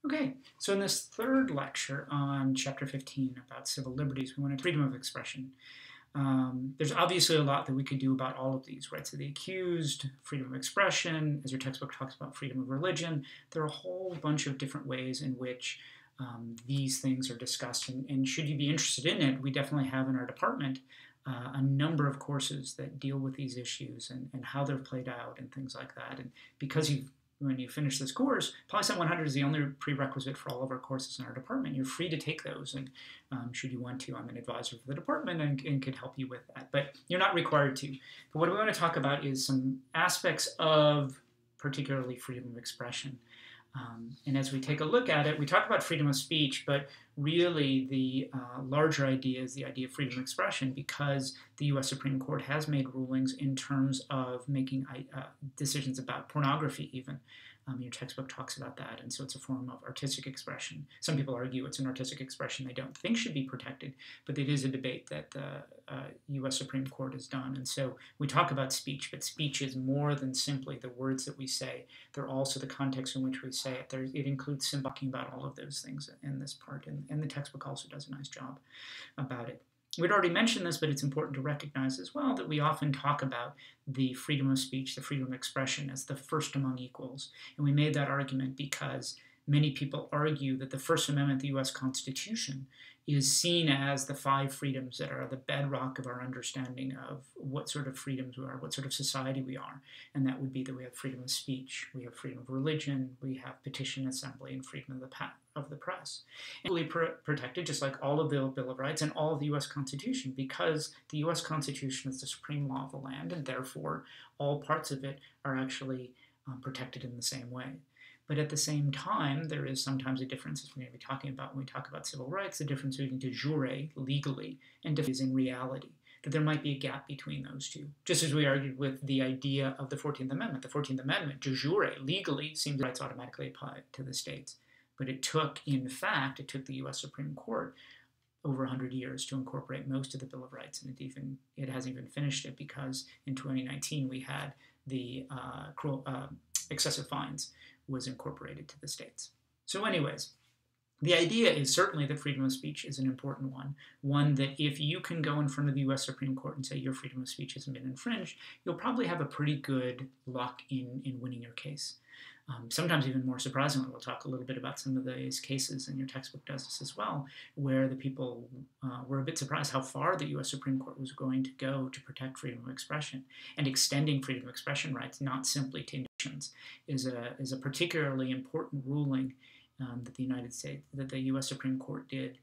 Okay, so in this third lecture on Chapter 15 about civil liberties, we want to freedom of expression. There's obviously a lot that we could do about all of these, rights of the accused, freedom of expression, as your textbook talks about freedom of religion. There are a whole bunch of different ways in which these things are discussed, and should you be interested in it, we definitely have in our department a number of courses that deal with these issues and how they're played out and things like that. And because when you finish this course, PoliSci 100 is the only prerequisite for all of our courses in our department. You're free to take those, and should you want to, I'm an advisor for the department and could help you with that. But you're not required to. But what we want to talk about is some aspects of particularly freedom of expression. And as we take a look at it, we talk about freedom of speech, but really the larger idea is the idea of freedom of expression, because the U.S. Supreme Court has made rulings in terms of making decisions about pornography even. Your textbook talks about that, and so it's a form of artistic expression. Some people argue it's an artistic expression they don't think should be protected, but it is a debate that the U.S. Supreme Court has done. And so we talk about speech, but speech is more than simply the words that we say. They're also the context in which we say it. It includes talking about all of those things in this part, and the textbook also does a nice job about it. We'd already mentioned this, but it's important to recognize as well that we often talk about the freedom of speech, the freedom of expression, as the first among equals. And we made that argument because many people argue that the First Amendment of the U.S. Constitution is seen as the 5 freedoms that are the bedrock of our understanding of what sort of freedoms we are, what sort of society we are. And that would be that we have freedom of speech, we have freedom of religion, we have petition, assembly, and freedom of the press. Equally protected, just like all of the Bill of Rights and all of the U.S. Constitution, because the U.S. Constitution is the supreme law of the land, and therefore all parts of it are actually protected in the same way. But at the same time, there is sometimes a difference, as we're going to be talking about when we talk about civil rights, the difference between de jure, legally, and is in reality, that there might be a gap between those two. Just as we argued with the idea of the 14th Amendment. The 14th Amendment, de jure, legally, seems rights automatically apply to the states. But it took the U.S. Supreme Court over 100 years to incorporate most of the Bill of Rights, and it hasn't even finished it, because in 2019 we had the excessive fines was incorporated to the states. So anyways, the idea is certainly that freedom of speech is an important one that if you can go in front of the U.S. Supreme Court and say your freedom of speech hasn't been infringed, you'll probably have a pretty good luck in winning your case. Sometimes even more surprisingly, we'll talk a little bit about some of these cases, and your textbook does this as well, where the people were a bit surprised how far the U.S. Supreme Court was going to go to protect freedom of expression, and extending freedom of expression rights not simply to individuals is a particularly important ruling that the U.S. Supreme Court did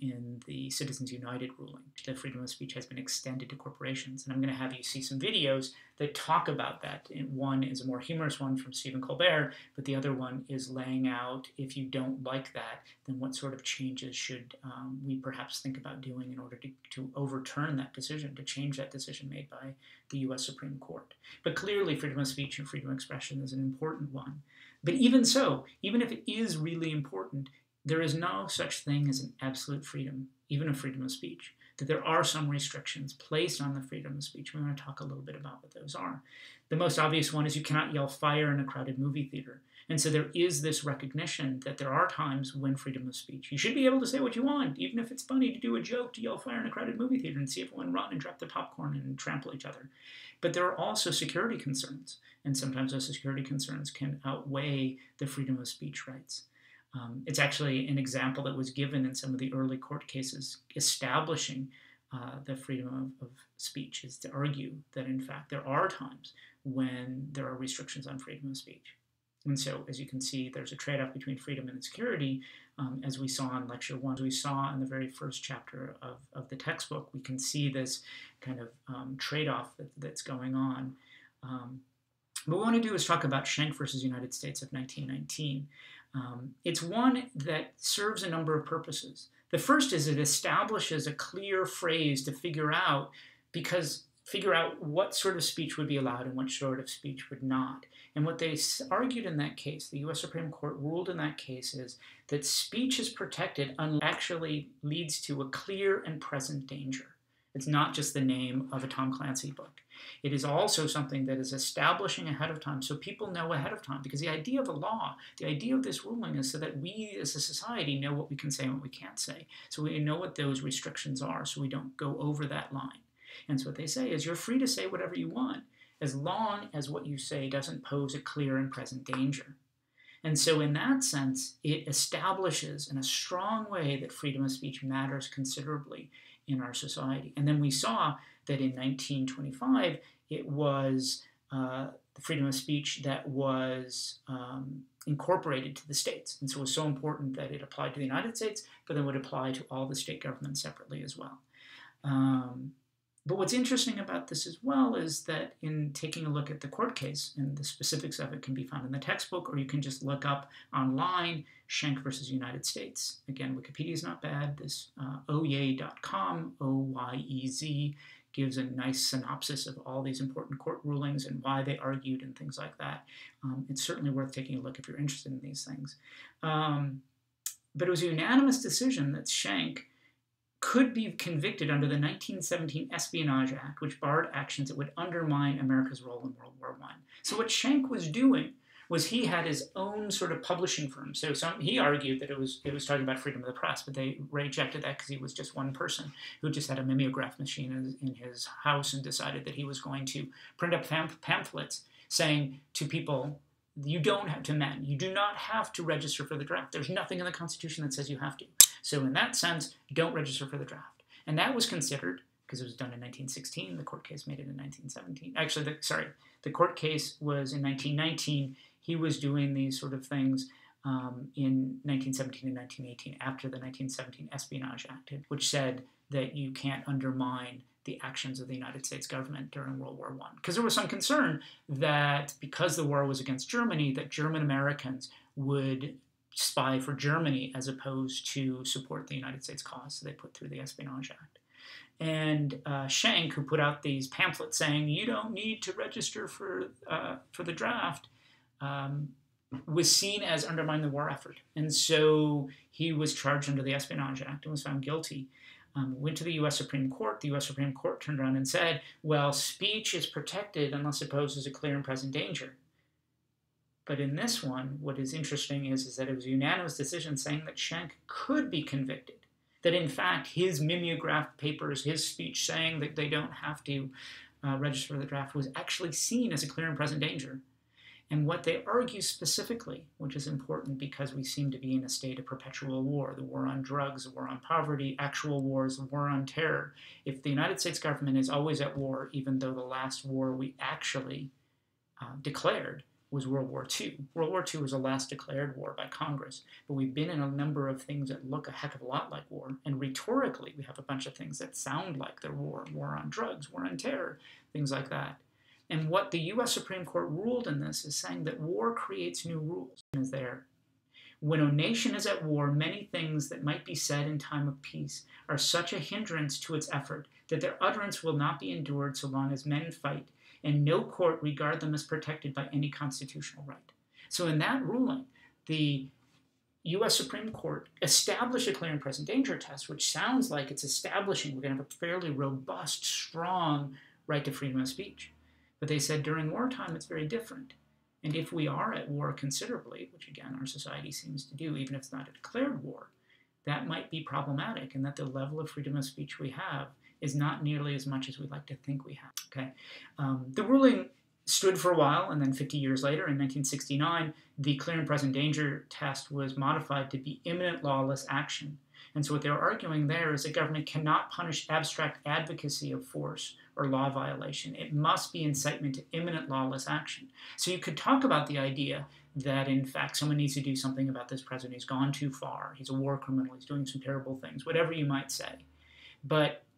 in the Citizens United ruling. The freedom of speech has been extended to corporations. And I'm going to have you see some videos that talk about that. And one is a more humorous one from Stephen Colbert, but the other one is laying out, if you don't like that, then what sort of changes should we perhaps think about doing in order to overturn that decision, to change that decision made by the U.S. Supreme Court. But clearly, freedom of speech and freedom of expression is an important one. But even so, even if it is really important, there is no such thing as an absolute freedom, even of freedom of speech, that there are some restrictions placed on the freedom of speech. We want to talk a little bit about what those are. The most obvious one is you cannot yell fire in a crowded movie theater. And so there is this recognition that there are times when freedom of speech, you should be able to say what you want, even if it's funny to do a joke, to yell fire in a crowded movie theater and see everyone run and drop their popcorn and trample each other. But there are also security concerns, and sometimes those security concerns can outweigh the freedom of speech rights. It's actually an example that was given in some of the early court cases establishing the freedom of speech, is to argue that, in fact, there are times when there are restrictions on freedom of speech. And so, as you can see, there's a trade-off between freedom and security, as we saw in Lecture 1. As we saw in the very first chapter of the textbook, we can see this kind of trade-off that's going on. What we want to do is talk about Schenck versus United States of 1919. It's one that serves a number of purposes. The first is it establishes a clear phrase to figure out what sort of speech would be allowed and what sort of speech would not. And what they argued in that case, the U.S. Supreme Court ruled in that case, is that speech is protected unless it actually leads to a clear and present danger. It's not just the name of a Tom Clancy book. It is also something that is establishing ahead of time so people know ahead of time, because the idea of a law, the idea of this ruling is so that we as a society know what we can say and what we can't say. So we know what those restrictions are so we don't go over that line. And so what they say is you're free to say whatever you want as long as what you say doesn't pose a clear and present danger. And so in that sense, it establishes in a strong way that freedom of speech matters considerably in our society. And then we saw that in 1925, it was the freedom of speech that was incorporated to the states. And so it was so important that it applied to the United States, but then would apply to all the state governments separately as well. But what's interesting about this as well is that in taking a look at the court case, and the specifics of it can be found in the textbook, or you can just look up online, Schenck versus United States. Again, Wikipedia is not bad. This oyez.com, O-Y-E-Z, gives a nice synopsis of all these important court rulings and why they argued and things like that. It's certainly worth taking a look if you're interested in these things. But it was a unanimous decision that Schenck could be convicted under the 1917 Espionage Act, which barred actions that would undermine America's role in World War I. So what Schenck was doing was he had his own sort of publishing firm. So he argued that it was talking about freedom of the press, but they rejected that because he was just one person who just had a mimeograph machine in his house and decided that he was going to print up pamphlets saying to people, you don't have to men. You do not have to register for the draft. There's nothing in the Constitution that says you have to. So in that sense, don't register for the draft. And that was considered, because it was done in 1916, the court case made it in 1917. Actually, the court case was in 1919. He was doing these sort of things in 1917 and 1918 after the 1917 Espionage Act, which said that you can't undermine the actions of the United States government during World War I. Because there was some concern that because the war was against Germany, that German Americans would spy for Germany as opposed to support the United States cause. So they put through the Espionage Act. And Schenck, who put out these pamphlets saying you don't need to register for the draft, was seen as undermining the war effort. And so he was charged under the Espionage Act and was found guilty. Went to the U.S. Supreme Court. The U.S. Supreme Court turned around and said, well, speech is protected unless it poses a clear and present danger. But in this one, what is interesting is that it was a unanimous decision saying that Schenck could be convicted. That in fact, his mimeograph papers, his speech saying that they don't have to register for the draft was actually seen as a clear and present danger. And what they argue specifically, which is important because we seem to be in a state of perpetual war, the war on drugs, the war on poverty, actual wars, the war on terror. If the United States government is always at war, even though the last war we actually declared was World War II. World War II was the last declared war by Congress, but we've been in a number of things that look a heck of a lot like war, and rhetorically we have a bunch of things that sound like they're war. War on drugs, war on terror, things like that. And what the U.S. Supreme Court ruled in this is saying that war creates new rules. Is there. When a nation is at war, many things that might be said in time of peace are such a hindrance to its effort that their utterance will not be endured so long as men fight, and no court regard them as protected by any constitutional right. So in that ruling, the U.S. Supreme Court established a clear and present danger test, which sounds like it's establishing we're going to have a fairly robust, strong right to freedom of speech. But they said during wartime it's very different. And if we are at war considerably, which again our society seems to do, even if it's not a declared war, that might be problematic, and that the level of freedom of speech we have is not nearly as much as we'd like to think we have. Okay, the ruling stood for a while, and then 50 years later, in 1969, the clear and present danger test was modified to be imminent lawless action. And so what they're arguing there is that government cannot punish abstract advocacy of force or law violation. It must be incitement to imminent lawless action. So you could talk about the idea that, in fact, someone needs to do something about this president. He's gone too far. He's a war criminal. He's doing some terrible things, whatever you might say.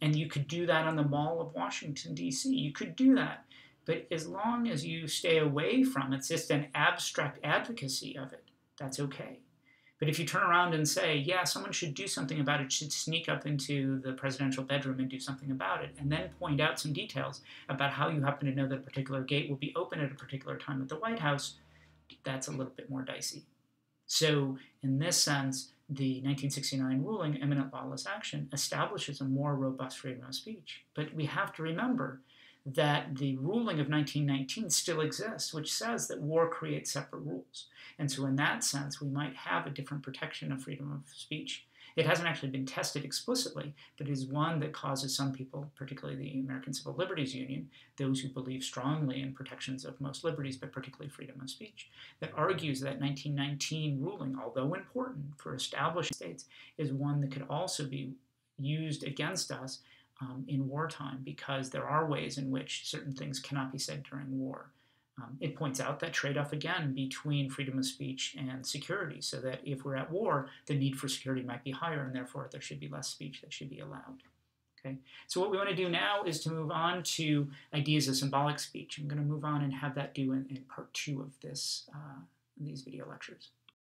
And you could do that on the Mall of Washington, D.C. You could do that. But as long as you stay away from it's just an abstract advocacy of it, that's okay. But if you turn around and say, yeah, someone should do something about it, should sneak up into the presidential bedroom and do something about it, and then point out some details about how you happen to know that a particular gate will be open at a particular time at the White House, that's a little bit more dicey. So in this sense, the 1969 ruling, imminent lawless action, establishes a more robust freedom of speech. But we have to remember that the ruling of 1919 still exists, which says that war creates separate rules. And so in that sense, we might have a different protection of freedom of speech. It hasn't actually been tested explicitly, but it is one that causes some people, particularly the American Civil Liberties Union, those who believe strongly in protections of most liberties, but particularly freedom of speech, that argues that 1919 ruling, although important for establishing states, is one that could also be used against us in wartime, because there are ways in which certain things cannot be said during war. It points out that trade-off again between freedom of speech and security, so that if we're at war, the need for security might be higher, and therefore there should be less speech that should be allowed. Okay, so what we want to do now is to move on to ideas of symbolic speech. I'm going to move on and have that do in part 2 of these video lectures.